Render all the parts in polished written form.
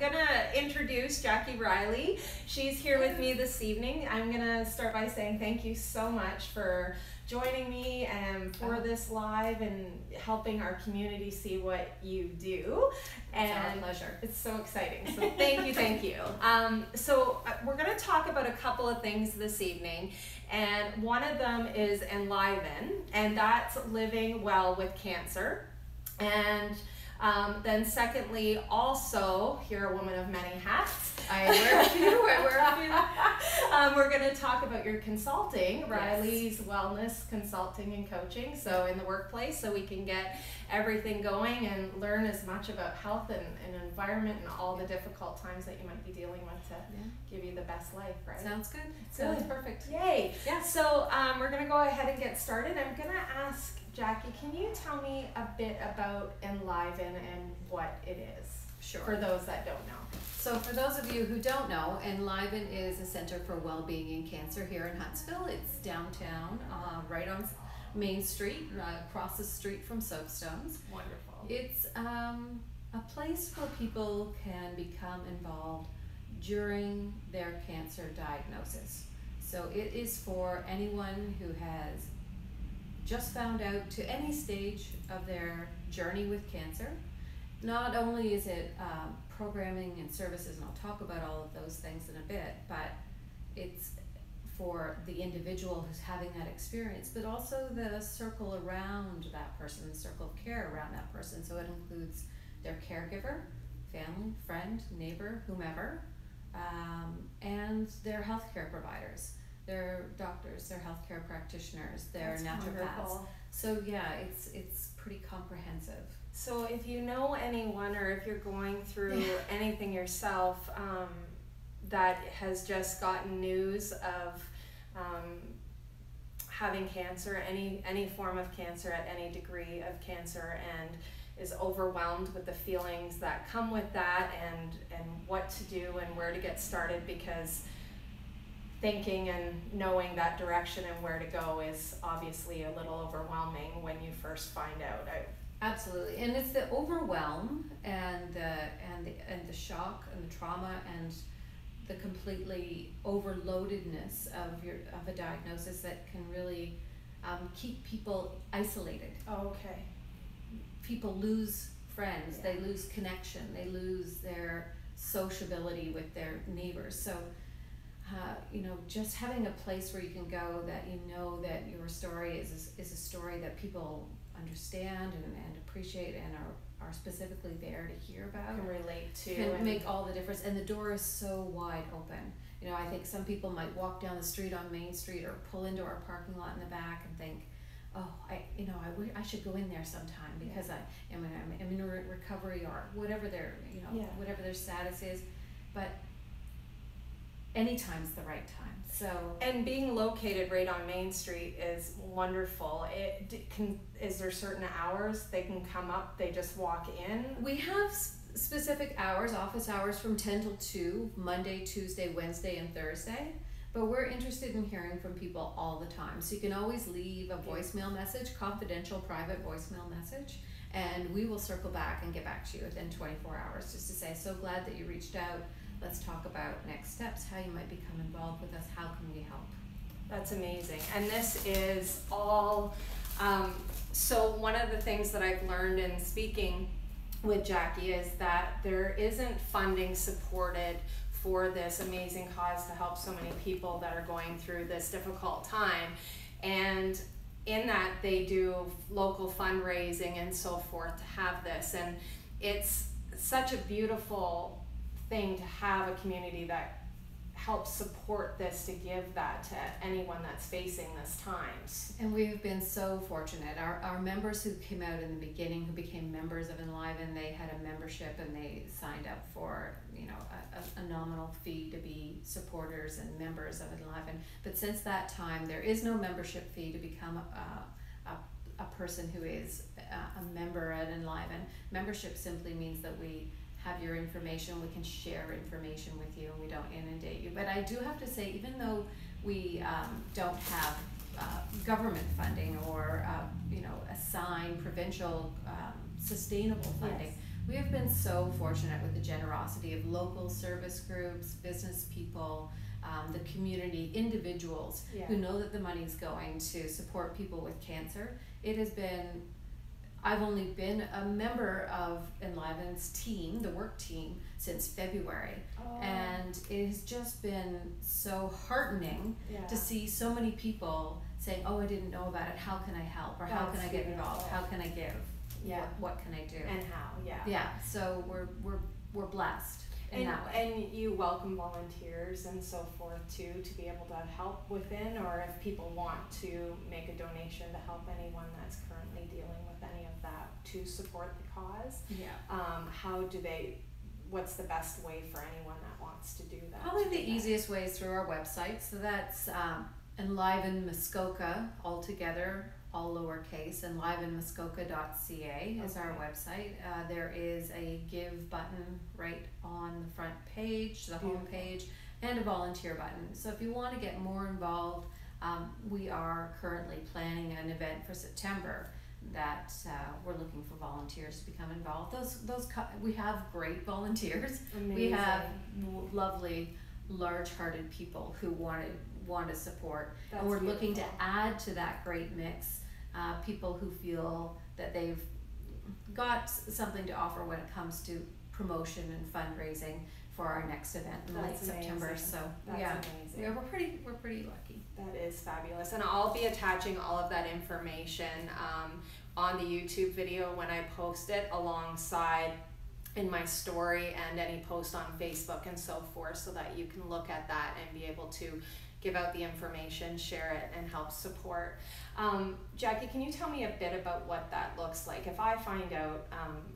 gonna introduce Jackie Riley. She's here with me this evening. I'm gonna start by saying thank you so much for joining me and for this live and helping our community see what you do. It's our pleasure. It's so exciting. So thank you, thank you. So we're going to talk about a couple of things this evening, and one of them is Enliven, and that's living well with cancer. And then secondly, also, you're a woman of many hats. I wear a few. We're going to talk about your consulting, Riley's Wellness Consulting and Coaching, so in the workplace, so we can get everything going and learn as much about health and environment and all the difficult times that you might be dealing with to give you the best life, right? Sounds good. Sounds perfect. Yay. Yeah. So we're going to go ahead and get started. I'm going to ask Jackie, can you tell me a bit about Enliven and what it is? Sure. For those that don't know. So for those of you who don't know, Enliven is a center for well-being in cancer here in Huntsville. It's downtown, right on Main Street, across the street from Soapstones. Wonderful. It's a place where people can become involved during their cancer diagnosis. So it is for anyone who has just found out, to any stage of their journey with cancer. Not only is it programming and services, and I'll talk about all of those things in a bit, but it's for the individual who's having that experience, but also the circle around that person, the circle of care around that person. So it includes their caregiver, family, friend, neighbor, whomever, and their healthcare providers, their doctors, their healthcare practitioners, their naturopaths. So yeah, it's pretty comprehensive. So if you know anyone, or if you're going through anything yourself that has just gotten news of having cancer, any form of cancer at any degree of cancer, and is overwhelmed with the feelings that come with that, and what to do and where to get started, because thinking and knowing that direction and where to go is obviously a little overwhelming when you first find out. Absolutely, and it's the overwhelm and the shock and the trauma and the completely overloadedness of a diagnosis that can really keep people isolated. Oh, okay. People lose friends, they lose connection, they lose their sociability with their neighbors. So just having a place where you can go that you know that your story is a story that people understand and appreciate and are specifically there to hear about, can relate to, can make all the difference. And the door is so wide open. I think some people might walk down the street on Main Street or pull into our parking lot in the back and think, oh, I should go in there sometime because I'm in recovery, or whatever whatever their status is, but anytime's the right time. So, and being located right on Main Street is wonderful. Is there certain hours they can come up? They just walk in? We have specific hours, office hours from 10 till 2, Monday, Tuesday, Wednesday, and Thursday. But we're interested in hearing from people all the time. So you can always leave a voicemail message, confidential, private voicemail message, and we will circle back and get back to you within 24 hours just to say, so glad that you reached out. Let's talk about next steps, how you might become involved with us, how can we help? That's amazing. And this is all, so one of the things that I've learned in speaking with Jackie is that there isn't funding supported for this amazing cause to help so many people that are going through this difficult time. And in that, they do local fundraising and so forth to have this. And it's such a beautiful thing to have a community that helps support this, to give that to anyone that's facing this times. And we've been so fortunate. Our members who came out in the beginning, who became members of Enliven, they had a membership and they signed up for a nominal fee to be supporters and members of Enliven. But since that time, there is no membership fee to become a person who is a member at Enliven. Membership simply means that we have your information, we can share information with you, and we don't inundate you. But I do have to say, even though we don't have government funding or assigned provincial sustainable funding, We have been so fortunate with the generosity of local service groups, business people, the community, individuals who know that the money is going to support people with cancer. It has been, I've only been a member of Enliven's team, the work team, since February. And it has just been so heartening to see so many people saying, oh, I didn't know about it, how can I help? Or how can I get involved? How can I give? What can I do? And how, so we're blessed in that way. And you welcome volunteers and so forth too, to be able to help within, or if people want to make a donation to help anyone that's currently dealing with any of that to support the cause. What's the best way for anyone that wants to do that? Probably the easiest way is through our website. So that's Enliven Muskoka, all together, all lowercase. Enlivenmuskoka.ca is our website. There is a give button right on the front page, the home page, and a volunteer button. So if you want to get more involved, we are currently planning an event for September that we're looking for volunteers to become involved. We have great volunteers. Amazing. We have lovely, large-hearted people who want to support. That's and we're beautiful. Looking to add to that great mix people who feel that they've got something to offer when it comes to promotion and fundraising for our next event in late September. So amazing. We're pretty lucky. That is fabulous, and I'll be attaching all of that information on the YouTube video when I post it, alongside in my story and any post on Facebook and so forth, so that you can look at that and be able to give out the information, share it, and help support. Jackie, can you tell me a bit about what that looks like? If I find out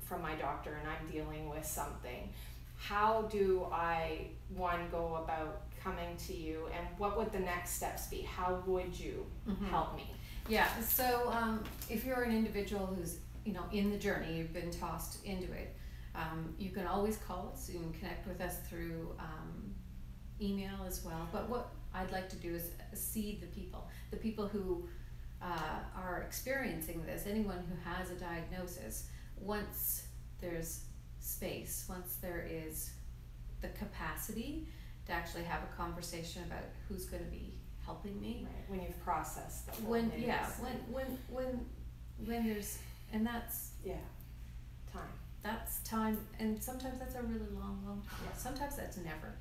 from my doctor and I'm dealing with something, how do I, go about coming to you, and what would the next steps be? How would you help me? Yeah, so if you're an individual who's in the journey, you've been tossed into it, you can always call us. You can connect with us through email as well. But what I'd like to do is see the people who are experiencing this, anyone who has a diagnosis. Once there's space, once there is the capacity to actually have a conversation about who's going to be helping me. Right, when you've processed the whole when news. when there's, and that's time. That's time, and sometimes that's a really long time. Sometimes that's never.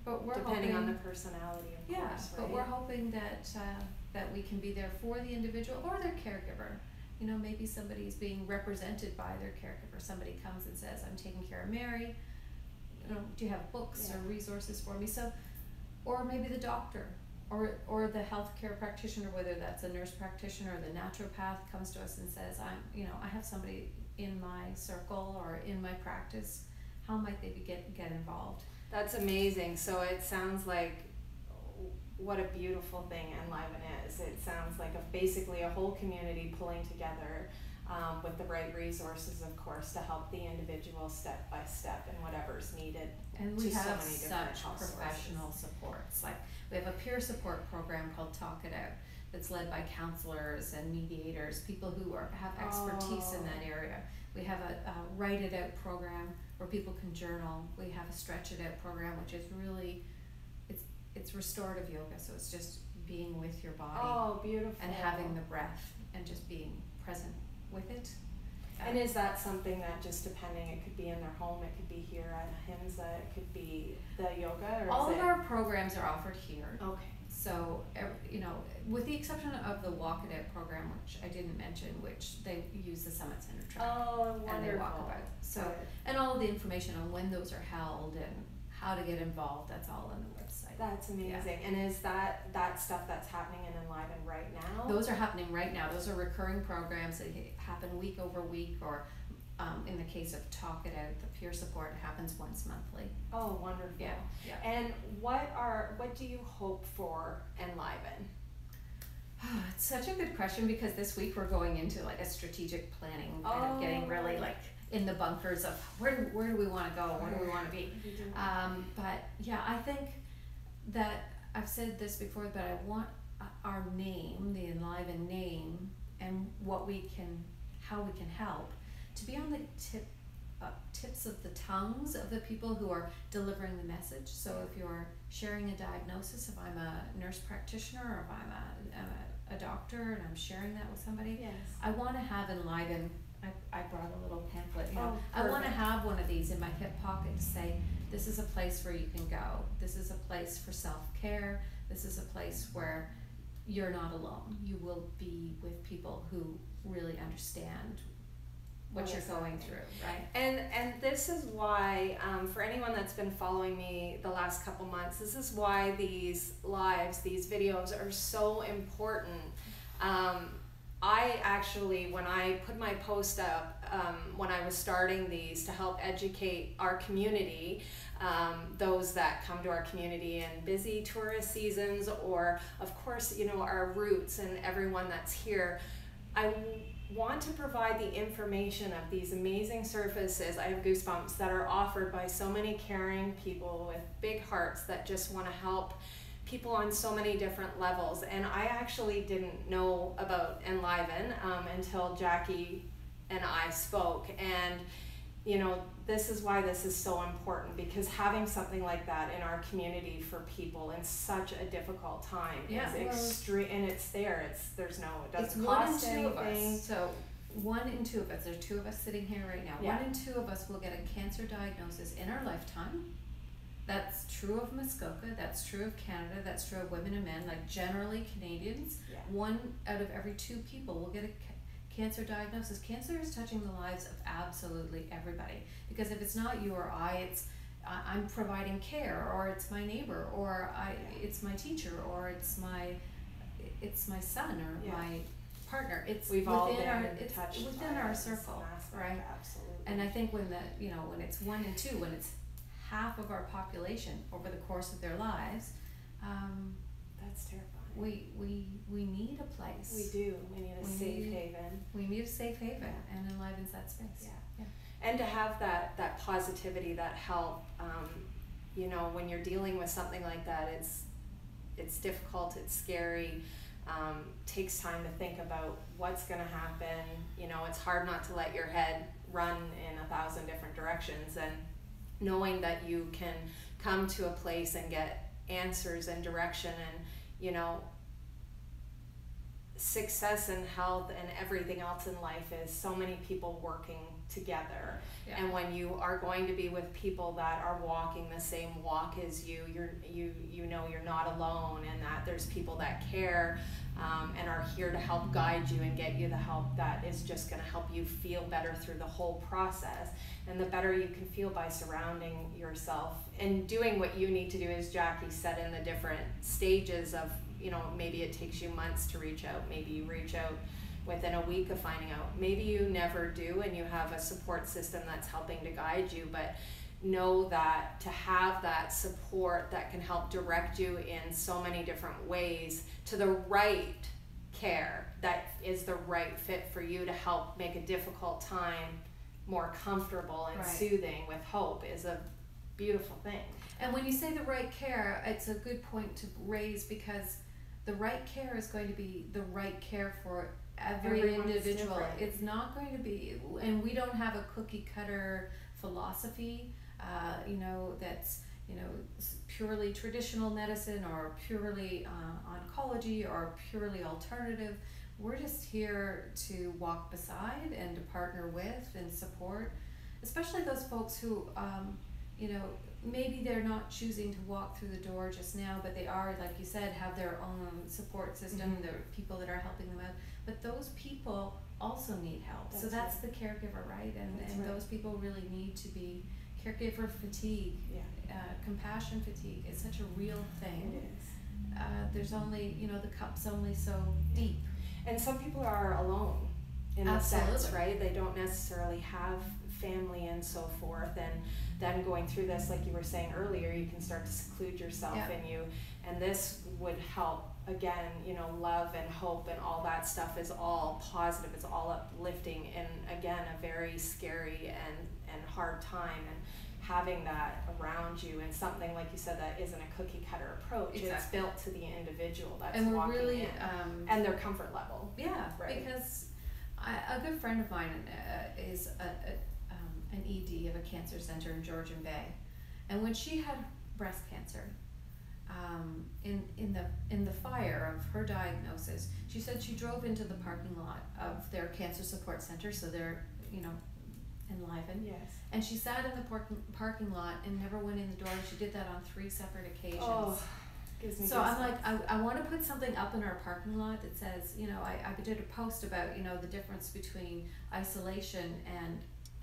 But we're depending hoping, on the personality, of course, right? But we're hoping that that we can be there for the individual or their caregiver. Maybe somebody's being represented by their caregiver. Somebody comes and says, I'm taking care of Mary. Do you have books or resources for me? So, or maybe the doctor or the healthcare practitioner, whether that's a nurse practitioner or the naturopath, comes to us and says, I have somebody in my circle or in my practice. How might they get involved? That's amazing. So it sounds like what a beautiful thing Enliven is. It sounds like basically a whole community pulling together with the right resources, of course, to help the individual step by step in whatever's needed. And we have so such professional supports. Like we have a peer support program called Talk It Out that's led by counselors and mediators, people who have expertise in that area. We have a Write It Out program where people can journal. We have a Stretch It Out program, which is really, it's restorative yoga, so it's just being with your body. Oh, beautiful. And having the breath and just being present with it. And is that something that, just depending, it could be in their home, it could be here at HIMSA, it could be the yoga, or all of our programs are offered here. Okay. So, with the exception of the Walk It Out program, which I didn't mention, which they use the Summit Center track. Oh, wonderful. And they walk about. So, and all of the information on when those are held and how to get involved, that's all on the website. That's amazing. And is that stuff that's happening in Enliven right now? Those are happening right now. Those are recurring programs that happen week over week, or in the case of Talk It Out, the peer support happens once monthly. Oh, wonderful. Yeah. And what do you hope for Enliven? It's such a good question, because this week we're going into like a strategic planning, kind of getting really like in the bunkers of where do we want to go, where do we want to be. But yeah, I think that I've said this before, but I want our name, the Enliven name, and how we can help, to be on the tip tips of the tongues of the people who are delivering the message. So if you're sharing a diagnosis, if I'm a nurse practitioner or if I'm a doctor and I'm sharing that with somebody, Yes. I want to have Enliven. I brought a little pamphlet. You know, Oh, I want to perfect. have one of these in my hip pocket to say, this is a place where you can go. This is a place for self-care. This is a place where you're not alone. You will be with people who really understand what you're going through, right? And this is why, for anyone that's been following me the last couple months, this is why these lives, these videos are so important. I actually, when I put my post up, when I was starting these to help educate our community, those that come to our community in busy tourist seasons, or of course, you know, our roots and everyone that's here, I want to provide the information of these amazing services. I have goosebumps that are offered by so many caring people with big hearts that just want to help people on so many different levels. And I actually didn't know about Enliven until Jackie and I spoke. And you know, this is why this is so important, because having something like that in our community for people in such a difficult time is extreme, and it's there. It doesn't cost anything. One in two of us. So 1 in 2 of us. There's 2 of us sitting here right now. Yeah. 1 in 2 of us will get a cancer diagnosis in our lifetime. That's true of Muskoka. That's true of Canada. That's true of women and men. Like generally Canadians, 1 out of every 2 people will get a cancer diagnosis. Cancer is touching the lives of absolutely everybody, because if it's not you or I'm providing care, or it's my neighbor, or it's my teacher, or it's my son or my partner. We've all been touched within our circle, right? Absolutely. And I think when it's 1 in 2, when it's half of our population over the course of their lives, that's terrifying. We need a place. We do. We need a safe haven. We need a safe haven, and Enliven's that space. Yeah. And to have that positivity, that help. You know, when you're dealing with something like that, it's difficult. It's scary. Takes time to think about what's going to happen. You know, it's hard not to let your head run in 1,000 different directions, and knowing that you can come to a place and get answers and direction, and you know, success and health and everything else in life is so many people working together. And when you are going to be with people that are walking the same walk as you, you know you're not alone, and that there's people that care and are here to help guide you and get you the help that is just going to help you feel better through the whole process. And the better you can feel by surrounding yourself and doing what you need to do, as Jackie said, in the different stages of, you know, maybe it takes you months to reach out, maybe you reach out within a week of finding out, maybe you never do, and you have a support system that's helping to guide you. But know that to have that support that can help direct you in so many different ways to the right care that is the right fit for you to help make a difficult time more comfortable and soothing with hope is a beautiful thing. And when you say the right care, it's a good point to raise, because the right care is going to be the right care for every individual. Different. It's not going to be, and we don't have a cookie cutter philosophy, you know, that's, you know, purely traditional medicine or purely oncology or purely alternative. We're just here to walk beside and to partner with and support, especially those folks who, you know, maybe they're not choosing to walk through the door just now, but they are, like you said, have their own support system. There are people that are helping them out, but those people also need help. That's the caregiver, right? And those people really need to be. Caregiver fatigue, compassion fatigue is such a real thing. It is. There's only, you know, the cup's only so deep. And some people are alone in a sense, right? They don't necessarily have family and so forth. And then going through this, like you were saying earlier, you can start to seclude yourself in you. And this would help, again, you know, love and hope and all that stuff is all positive. It's all uplifting in, again, a very scary and hard time. And having that around you, and something like you said that isn't a cookie cutter approach. It's built to the individual that's and we're walking really, in and their comfort level. Because a good friend of mine is an ED of a cancer center in Georgian Bay. And when she had breast cancer, in the fire of her diagnosis, she said she drove into the parking lot of their cancer support center, so they're, Enliven. Yes. And she sat in the parking lot and never went in the door. She did that on 3 separate occasions. Oh, gives me so goosebumps. I'm like, I want to put something up in our parking lot that says, I did a post about, the difference between isolation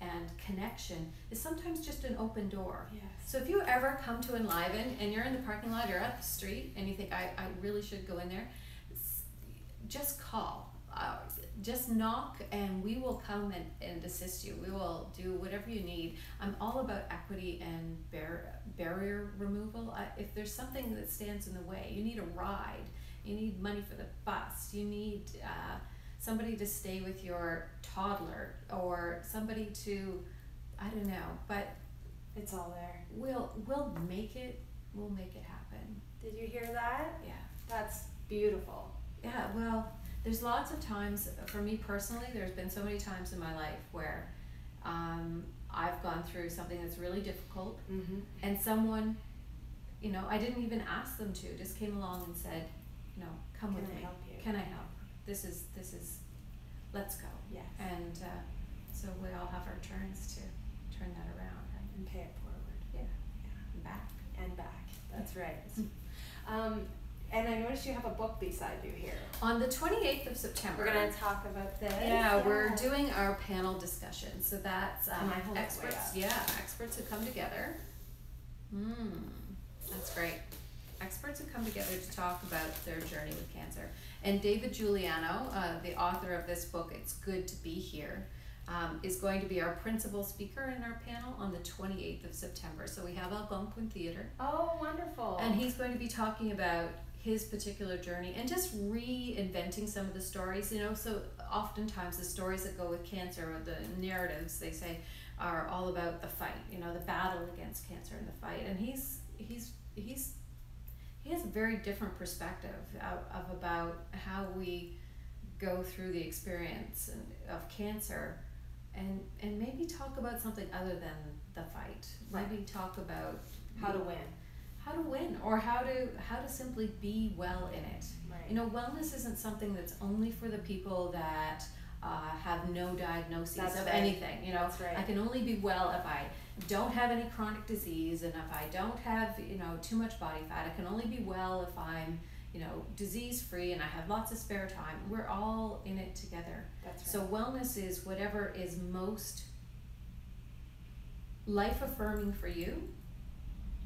and connection is sometimes just an open door. Yes. So if you ever come to Enliven and you're in the parking lot, you're at the street, and you think, I really should go in there, just call. Just knock and we will come and assist you. We will do whatever you need. I'm all about equity and barrier removal. If there's something that stands in the way, you need a ride, you need money for the bus, you need somebody to stay with your toddler, or somebody to, I don't know, but it's all there. We'll make it happen. Did you hear that? Yeah. That's beautiful. Yeah, well, there's lots of times, for me personally, there's been so many times in my life where I've gone through something that's really difficult, mm-hmm. and someone, I didn't even ask them to, just came along and said, come with me. Can I help you? Can I help? This is, let's go. Yes. And so we all have our turns to turn that around. Right? And pay it forward. Yeah. Yeah. Back. And back. That's right. And I noticed you have a book beside you here. On the 28th of September. We're going to talk about this. Yeah, we're doing our panel discussion. So that's experts. Experts who come together. That's great. Experts who come together to talk about their journey with cancer. And David Giuliano, the author of this book, It's Good to Be Here, is going to be our principal speaker in our panel on the 28th of September. So we have Algonquin Theatre. Oh, wonderful. And he's going to be talking about his particular journey and just reinventing some of the stories, so oftentimes the stories that go with cancer, or the narratives they say, are all about the fight, the battle against cancer and the fight. And he has a very different perspective of about how we go through the experience of cancer, and maybe talk about something other than the fight. Right. Maybe talk about how to win. How to win, or how to simply be well in it. Right. Wellness isn't something that's only for the people that have no diagnoses That's of right. anything. That's right. I can only be well if I don't have any chronic disease, and if I don't have too much body fat. I can only be well if I'm disease free and I have lots of spare time. We're all in it together. That's right. So wellness is whatever is most life affirming for you,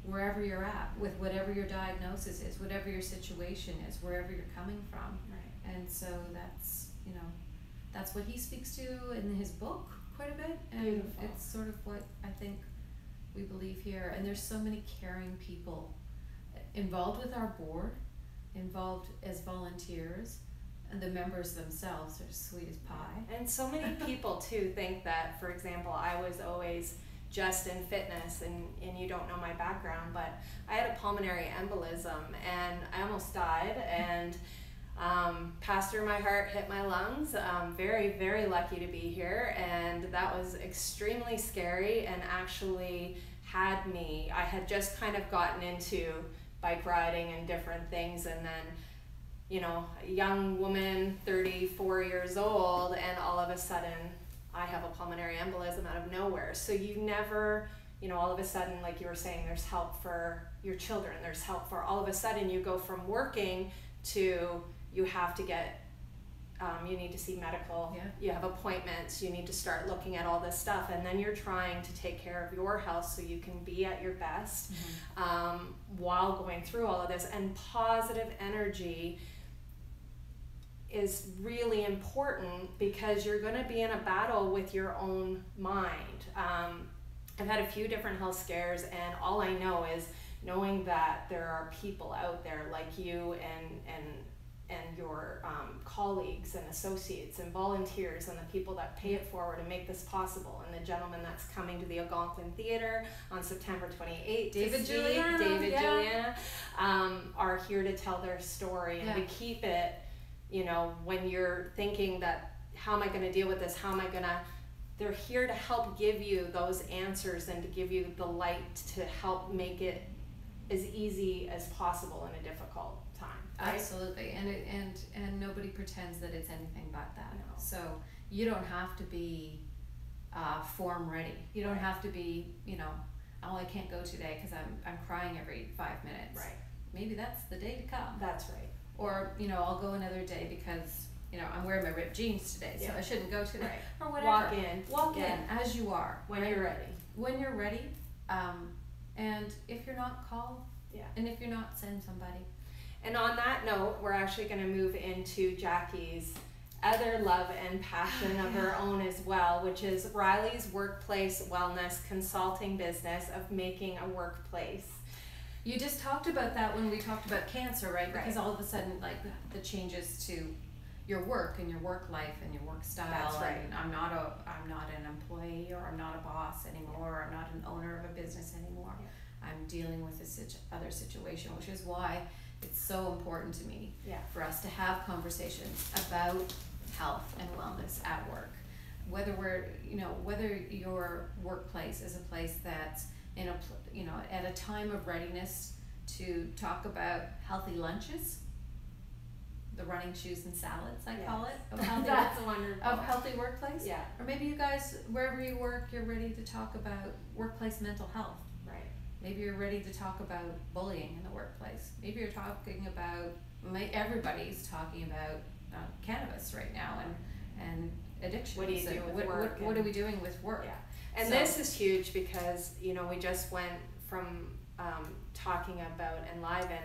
wherever you're at, with whatever your diagnosis is, whatever your situation is, wherever you're coming from. Right. And so that's what he speaks to in his book quite a bit. And Beautiful. It's sort of what I think we believe here. And there's so many caring people involved with our board, involved as volunteers, and the members themselves are sweet as pie. And so many people too think that, for example, I was always just in fitness, and you don't know my background, but I had a pulmonary embolism and I almost died, and passed through my heart, hit my lungs. Very, very lucky to be here, and that was extremely scary, and actually I had just kind of gotten into bike riding and different things, and then a young woman, 34 years old, and all of a sudden I have a pulmonary embolism out of nowhere. So you never, all of a sudden, like you were saying, there's help for your children, there's help for, all of a sudden you go from working to you have to get, you need to see medical, you have appointments, you need to start looking at all this stuff, and then you're trying to take care of your health so you can be at your best, while going through all of this. And positive energy is really important, because you're going to be in a battle with your own mind. I've had a few different health scares, and all I know is knowing that there are people out there like you and your colleagues and associates and volunteers and the people that pay it forward and make this possible, and the gentleman that's coming to the Algonquin Theatre on September 28th, David Giuliano, are here to tell their story and to keep it, when you're thinking that, how am I going to deal with this, how am I going to they're here to help give you those answers and to give you the light to help make it as easy as possible in a difficult time. Right? Absolutely, and nobody pretends that it's anything but that. No. So you don't have to be form ready. You don't have to be, oh, I can't go today because I'm crying every 5 minutes. Right. Maybe that's the day to come. That's right. Or I'll go another day because I'm wearing my ripped jeans today, so I shouldn't go today. Right. Or whatever. Walk in as you are. When you're ready. When you're ready, and if you're not, call. Yeah. And if you're not, send somebody. And on that note, we're actually going to move into Jackie's other love and passion of her own as well, which is Riley's workplace wellness consulting business of making a workplace. You just talked about that when we talked about cancer, right? Right. Because all of a sudden, like, the changes to your work and your work life and your work style. That's right. And I'm not an employee, or I'm not a boss anymore, or I'm not an owner of a business anymore. Yeah. I'm dealing with this other situation, which is why it's so important to me for us to have conversations about health and wellness at work. Whether whether your workplace is a place that's at a time of readiness to talk about healthy lunches, the running shoes and salads, I call it, of healthy, that's wonderful. Of healthy workplace. Yeah. Or maybe you guys, wherever you work, you're ready to talk about workplace mental health. Right. Maybe you're ready to talk about bullying in the workplace. Maybe you're talking about, everybody's talking about cannabis right now and addictions. What do you do with work? What are we doing with work? Yeah. And this is huge because, we just went from talking about Enliven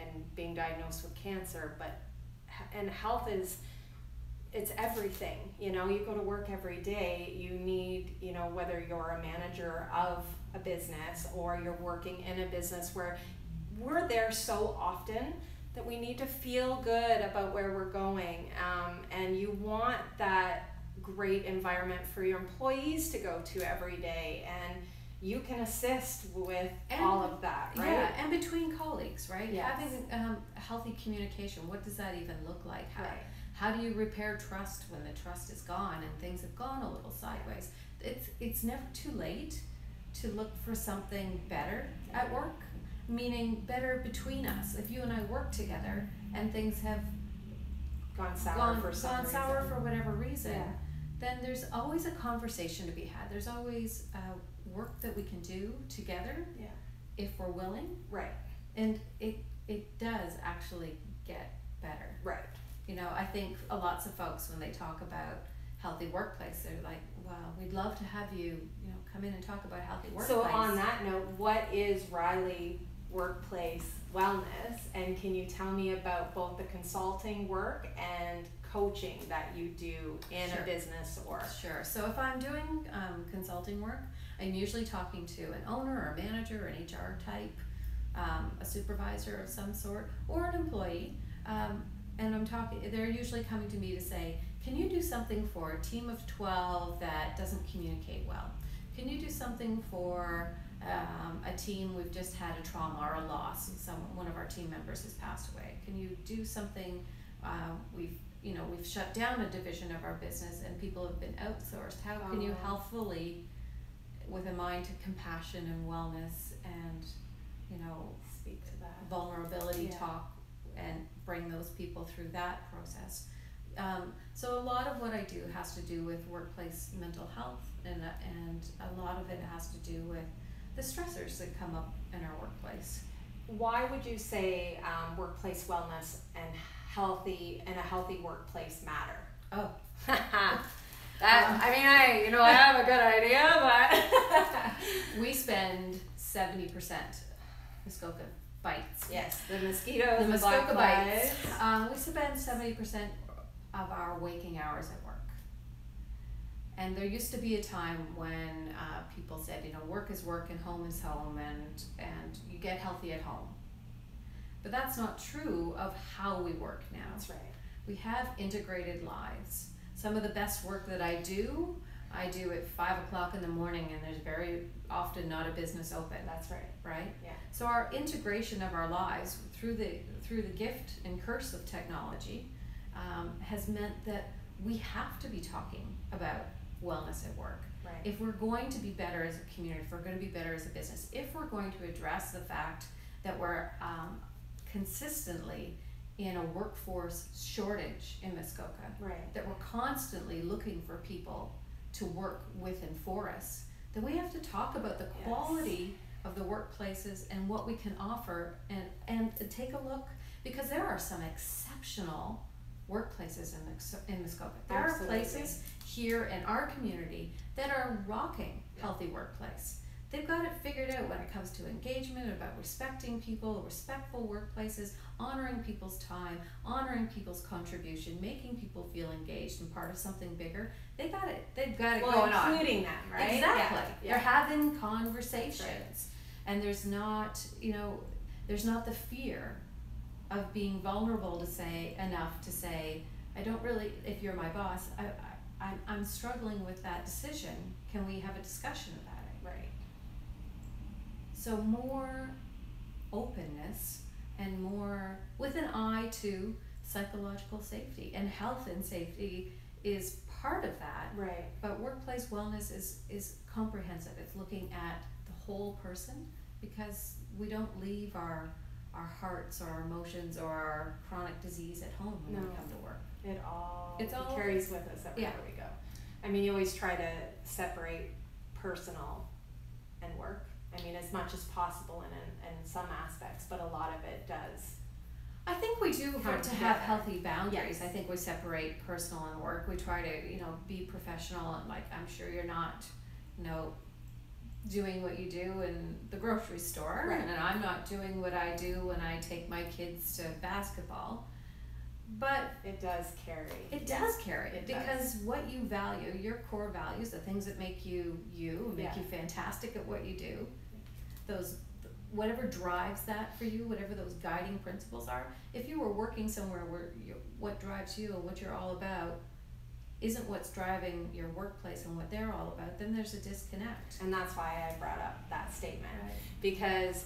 and being diagnosed with cancer, and health it's everything. You go to work every day, you need, whether you're a manager of a business or you're working in a business where we're there so often that we need to feel good about where we're going, and you want that great environment for your employees to go to every day, and you can assist with all of that, right? Yeah, and between colleagues, right? Yes. Having healthy communication, what does that even look like? Right. How do you repair trust when the trust is gone and things have gone a little sideways? It's never too late to look for something better at work, meaning better between us. If you and I work together and things have gone sour for whatever reason, yeah. then there's always a conversation to be had. There's always work that we can do together if we're willing. Right. And it does actually get better. Right. I think lots of folks, when they talk about healthy workplace, they're like, wow, we'd love to have you, come in and talk about healthy workplace. So on that note, what is Riley Workplace Wellness? And can you tell me about both the consulting work and coaching that you do in a business or? Sure. So if I'm doing consulting work, I'm usually talking to an owner or a manager or an HR type, a supervisor of some sort, or an employee. And they're usually coming to me to say, can you do something for a team of 12 that doesn't communicate well? Can you do something for a team, we've just had a trauma or a loss, one of our team members has passed away? Can you do something, we've shut down a division of our business and people have been outsourced. How can you healthfully, with a mind to compassion and wellness and, speak to that vulnerability, talk and bring those people through that process. So a lot of what I do has to do with workplace mental health, and a lot of it has to do with the stressors that come up in our workplace. Why would you say workplace wellness and a healthy workplace matter? Oh. I have a good idea, but we spend 70% Muskoka bites. Yes, the mosquitoes, the Muskoka bites. flies. We spend 70% of our waking hours at work. And there used to be a time when people said, work is work and home is home, and you get healthy at home. But that's not true of how we work now. That's right. We have integrated lives. Some of the best work that I do at 5 o'clock in the morning, and there's very often not a business open. That's right. Right? Yeah. So our integration of our lives through the gift and curse of technology has meant that we have to be talking about wellness at work. Right. If we're going to be better as a community, if we're going to be better as a business, if we're going to address the fact that we're consistently in a workforce shortage in Muskoka, Right. that we're constantly looking for people to work with and for us, then we have to talk about the quality of the workplaces and what we can offer, and take a look, because there are some exceptional workplaces in Muskoka. There Absolutely. are places here in our community that are rocking healthy workplace. They've got it figured out when it comes to engagement, about respecting people, respectful workplaces, honoring people's time, honoring people's contribution, making people feel engaged and part of something bigger. They've got it going on. Including them, right? Exactly. Yeah. They're having conversations, and there's not the fear of being vulnerable to say enough to say, I don't really, if you're my boss, I'm struggling with that decision. Can we have a discussion about it? Right. So more openness, and more with an eye to psychological safety, and health and safety is part of that. Right. But workplace wellness is comprehensive. It's looking at the whole person, because we don't leave our hearts or our emotions or our chronic disease at home when we come to work. It all all carries with us everywhere we go. I mean, you always try to separate personal and work. I mean, as much as possible in some aspects, but a lot of it does. I think we do Come to together. have healthy boundaries. Yes. I think we separate personal and work. We try to, be professional, and like, I'm sure you're not, doing what you do in the grocery store, Right. and I'm not doing what I do when I take my kids to basketball. But It does carry. it does carry, It because what you value, your core values, the things that make you make you fantastic at what you do, those, whatever drives that for you, whatever those guiding principles are. If you were working somewhere where what drives you and what you're all about isn't what's driving your workplace and what they're all about, then there's a disconnect. And that's why I brought up that statement. Right. Because,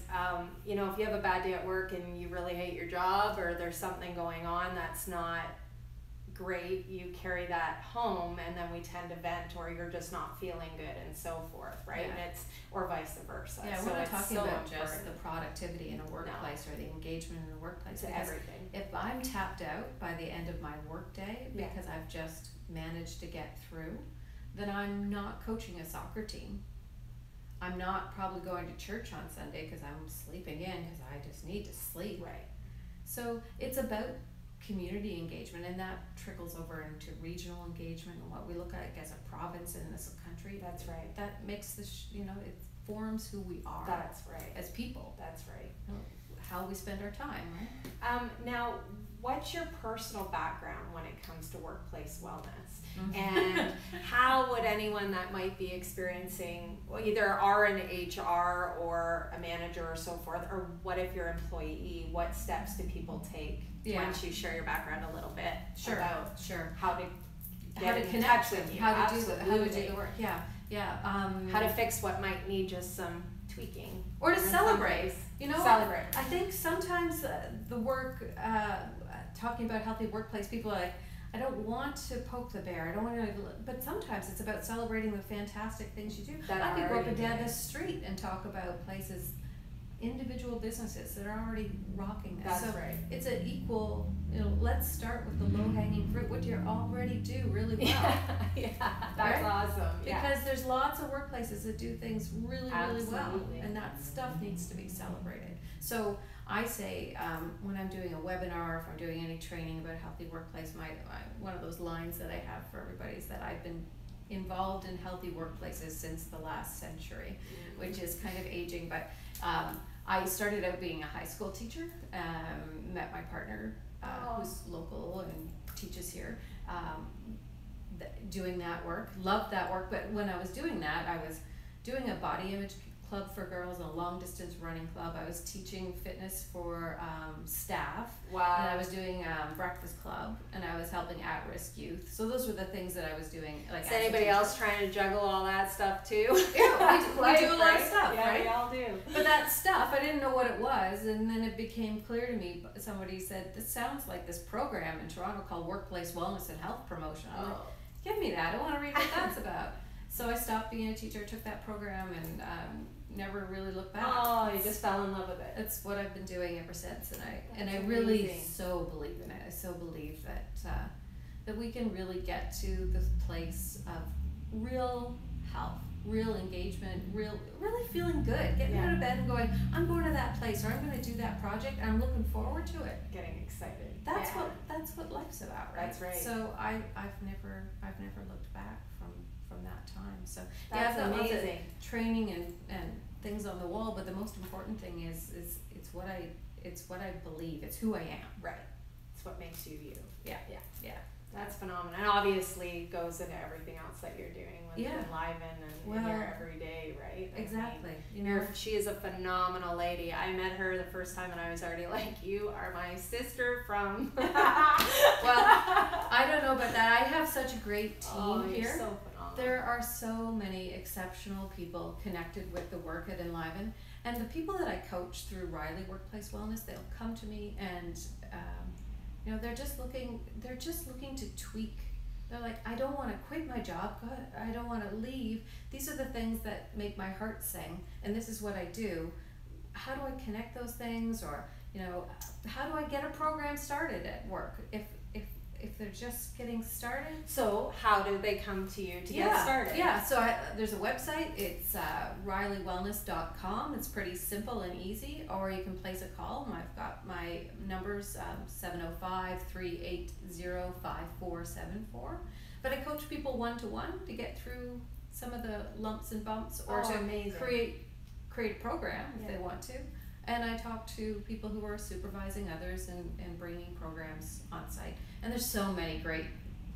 if you have a bad day at work and you really hate your job, or there's something going on that's not great, you carry that home, and then we tend to vent, or you're just not feeling good, and so forth, right? Yeah. And or vice versa. Yeah, so we're not it's talking so about just important. the productivity in a workplace or the engagement in the workplace. It's Because everything. if I'm tapped out by the end of my workday because I've just managed to get through, then I'm not coaching a soccer team. I'm not probably going to church on Sunday because I'm sleeping in because I just need to sleep. Right. So it's about community engagement, and that trickles over into regional engagement and what we look at as a province and as a country. That's right. That makes this, it forms who we are. That's right. As people. That's right. How we spend our time, right? Now, what's your personal background when it comes to workplace wellness? Mm-hmm. And how would anyone that might be experiencing, either are in HR or a manager or so forth, or what if you're an employee, what steps do people take? Yeah. Once you share your background a little bit about how to how to in connect touch with you, how to do absolutely. the work. How to fix what might need just some tweaking, or to in some celebrate. ways. Celebrate. I think sometimes the work, talking about healthy workplace, people are like, I don't want to poke the bear. I don't want to, but sometimes it's about celebrating the fantastic things you do. I could go up and down the street and talk about places, individual businesses that are already rocking this. That's so right. It's an equal, let's start with the low-hanging fruit, what you already do really well. That's awesome. Because there's lots of workplaces that do things really, really well, Absolutely. and that stuff needs to be celebrated. So I say, when I'm doing a webinar, if I'm doing any training about healthy workplace, one of those lines that I have for everybody is that I've been involved in healthy workplaces since the last century, which is kind of aging, but I started out being a high school teacher, met my partner who's local and teaches here, doing that work, loved that work, but when I was doing that, I was doing a body image club for girls and a long distance running club. I was teaching fitness for staff. Wow. And I was doing breakfast club, and I was helping at-risk youth. So those were the things that I was doing. Like, is anybody else trying to juggle all that stuff too? Yeah, we do a lot of stuff, yeah, right? we all do. But that stuff, I didn't know what it was, and then it became clear to me. Somebody said, this sounds like this program in Toronto called Workplace Wellness and Health Promotion. I'm like, give me that. I want to read what that's about. So I stopped being a teacher, took that program, and never really looked back. Oh, you just fell in love with it. It's what I've been doing ever since, and That's I really amazing. so believe in it. I so believe that that we can really get to this place of real health, real engagement, really feeling good, getting out of bed and going, I'm going to that place, or I'm going to do that project, and I'm looking forward to it. Getting excited. That's what life's about, right? That's right. So I've never looked back from that time. So That's I've got lots of amazing. training and things on the wall, but the most important thing is it's what I believe. It's who I am. Right. It's what makes you you. Yeah. That's phenomenal, and obviously goes into everything else that you're doing with Enliven and in your everyday, right? Exactly. I mean, she is a phenomenal lady. I met her the first time, and I was already like, you are my sister from. Well, I don't know about that. I have such a great team here. You're so phenomenal. There are so many exceptional people connected with the work at Enliven, and the people that I coach through Riley Workplace Wellness, they'll come to me and. They're just looking to tweak. They're like, I don't want to quit my job. God, I don't want to leave. These are the things that make my heart sing, and this is what I do. How do I connect those things, or how do I get a program started at work if they're just getting started? So how do they come to you to get started? Yeah, so there's a website. It's RileyWellness.com. It's pretty simple and easy, or you can place a call. I've got my numbers, 705-380-5474. But I coach people one-to-one to get through some of the lumps and bumps, or to create a program if they want to. And I talk to people who are supervising others and bringing programs on site. And there's so many great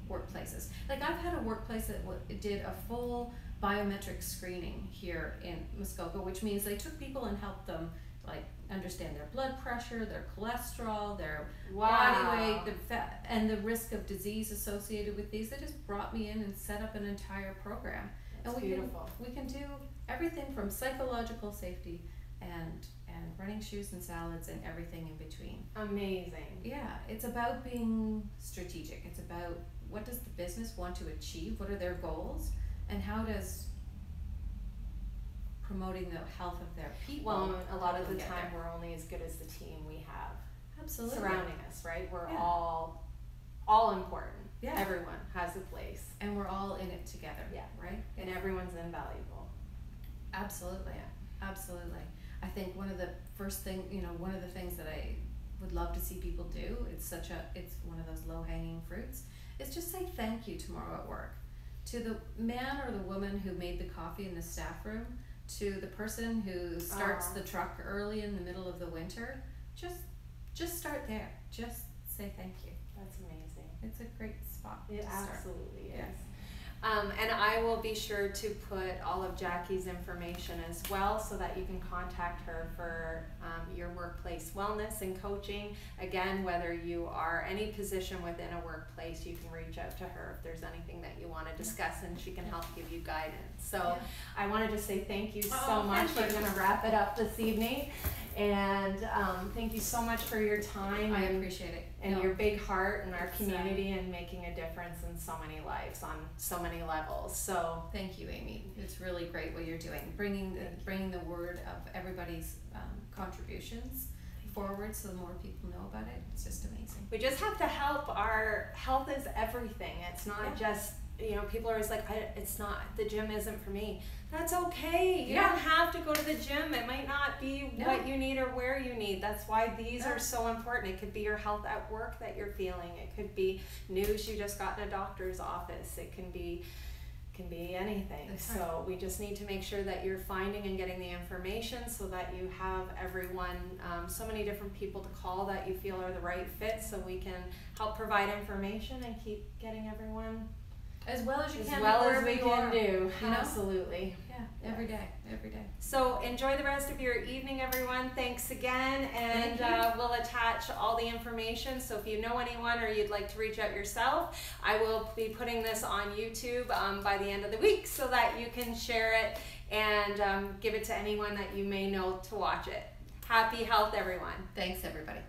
workplaces. Like I've had a workplace that did a full biometric screening here in Muskoka, which means they took people and helped them like understand their blood pressure, their cholesterol, their body weight, the fat, and the risk of disease associated with these. They just brought me in and set up an entire program. That's beautiful. We can do everything from psychological safety and running shoes and salads and everything in between. Amazing. Yeah, it's about being strategic. It's about what does the business want to achieve, what are their goals, and how does promoting the health of their people. Well, a lot of the time we're only as good as the team we have surrounding us, right? We're all important. Yeah. Everyone has a place. And we're all in it together. Yeah. Right? And everyone's invaluable. Absolutely. Yeah. Absolutely. I think one of the things that I would love to see people do, it's one of those low-hanging fruits, is just say thank you tomorrow at work. To the man or the woman who made the coffee in the staff room, to the person who starts the truck early in the middle of the winter, just start there. Just say thank you. That's amazing. It's a great spot. It absolutely is. And I will be sure to put all of Jackie's information as well, so that you can contact her for your workplace wellness and coaching. Again, whether you are any position within a workplace, you can reach out to her if there's anything that you want to discuss, and she can help give you guidance. So I wanted to say thank you so much. We're going to wrap it up this evening. And thank you so much for your time. I appreciate it. And your big heart in our community, and making a difference in so many lives on so many levels. So thank you, Amy. It's really great what you're doing, bringing the word of everybody's contributions forward, so the more people know about it. It's just amazing. We just have to help. Our health is everything. It's not just, people are always like, the gym isn't for me. That's okay. You don't have to go to the gym. It might not be what you need or where you need. That's why these are so important. It could be your health at work that you're feeling. It could be news you just got in a doctor's office. It can be anything. So we just need to make sure that you're finding and getting the information, so that you have everyone, so many different people to call that you feel are the right fit, so we can help provide information and keep getting everyone as well as we can do. Absolutely. Yeah, every day. So enjoy the rest of your evening, everyone. Thanks again, and we'll attach all the information. So if you know anyone or you'd like to reach out yourself, I will be putting this on YouTube by the end of the week, so that you can share it and give it to anyone that you may know to watch it. Happy health, everyone. Thanks, everybody.